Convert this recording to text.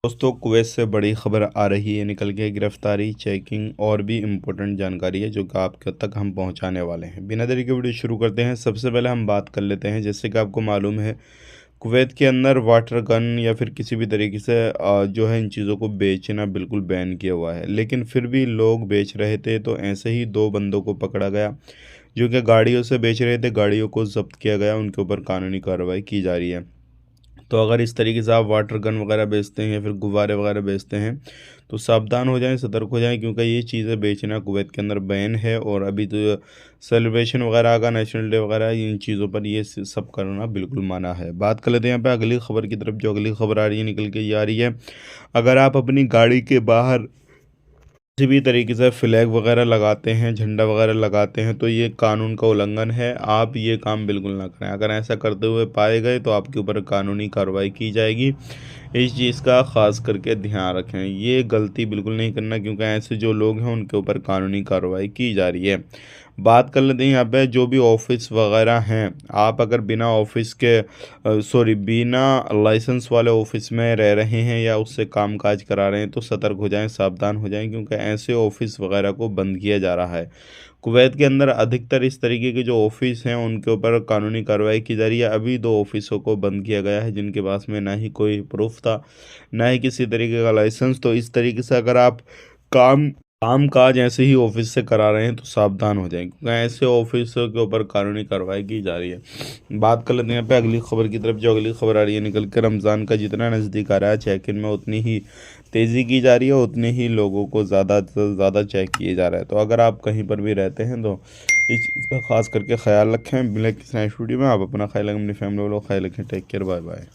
दोस्तों, कुवैत से बड़ी खबर आ रही है निकल के। गिरफ्तारी, चेकिंग और भी इम्पोर्टेंट जानकारी है जो कि आप तक हम पहुंचाने वाले हैं। बिना देरी के वीडियो शुरू करते हैं। सबसे पहले हम बात कर लेते हैं, जैसे कि आपको मालूम है कुवैत के अंदर वाटर गन या फिर किसी भी तरीके से जो है इन चीज़ों को बेचना बिल्कुल बैन किया हुआ है, लेकिन फिर भी लोग बेच रहे थे। तो ऐसे ही दो बंदों को पकड़ा गया जो कि गाड़ियों से बेच रहे थे। गाड़ियों को जब्त किया गया, उनके ऊपर कानूनी कार्रवाई की जा रही है। तो अगर इस तरीके से आप वाटर गन वगैरह बेचते हैं या फिर गुब्बारे वगैरह बेचते हैं तो सावधान हो जाएं, सतर्क हो जाएं, क्योंकि ये चीज़ें बेचना कुवैत के अंदर बैन है। और अभी तो सेलिब्रेशन वगैरह का, नेशनल डे वगैरह, इन चीज़ों पर ये सब करना बिल्कुल मना है। बात कर लेते हैं यहाँ पे अगली खबर की तरफ। जो अगली खबर आ रही है निकल के ये आ रही है, अगर आप अपनी गाड़ी के बाहर किसी भी तरीके से फ्लैग वगैरह लगाते हैं, झंडा वगैरह लगाते हैं, तो ये कानून का उल्लंघन है। आप ये काम बिल्कुल ना करें। अगर ऐसा करते हुए पाए गए तो आपके ऊपर कानूनी कार्रवाई की जाएगी। इस चीज़ का ख़ास करके ध्यान रखें। ये गलती बिल्कुल नहीं करना, क्योंकि ऐसे जो लोग हैं उनके ऊपर कानूनी कार्रवाई की जा रही है। बात कर लेते हैं यहाँ पे जो भी ऑफिस वगैरह हैं। आप अगर बिना ऑफिस के बिना लाइसेंस वाले ऑफिस में रह रहे हैं या उससे कामकाज करा रहे हैं तो सतर्क हो जाएं, सावधान हो जाएं, क्योंकि ऐसे ऑफिस वगैरह को बंद किया जा रहा है। कुवैत के अंदर अधिकतर इस तरीके के जो ऑफिस हैं उनके ऊपर कानूनी कार्रवाई की जा रही है। अभी दो ऑफिसों को बंद किया गया है जिनके पास में ना ही कोई प्रूफ था, ना ही किसी तरीके का लाइसेंस। तो इस तरीके से अगर आप काम काम काज ऐसे ही ऑफिस से करा रहे हैं तो सावधान हो जाएं, क्योंकि ऐसे ऑफिसों के ऊपर कानूनी कार्रवाई की जा रही है। बात कर लेते हैं यहाँ पे अगली खबर की तरफ। जो अगली खबर आ रही है निकल कर, रमज़ान का जितना नज़दीक आ रहा है, चेक इन में उतनी ही तेज़ी की जा रही है, उतने ही लोगों को ज़्यादा से ज़्यादा चेक किए जा रहा है। तो अगर आप कहीं पर भी रहते हैं तो इस चीज़ का खास करके ख्याल रखें। मिले किसी नेक्स्ट वीडियो में। आप अपना ख्याल रखें, अपनी फैमिली वालों का ख्याल रखें। Take care, bye bye.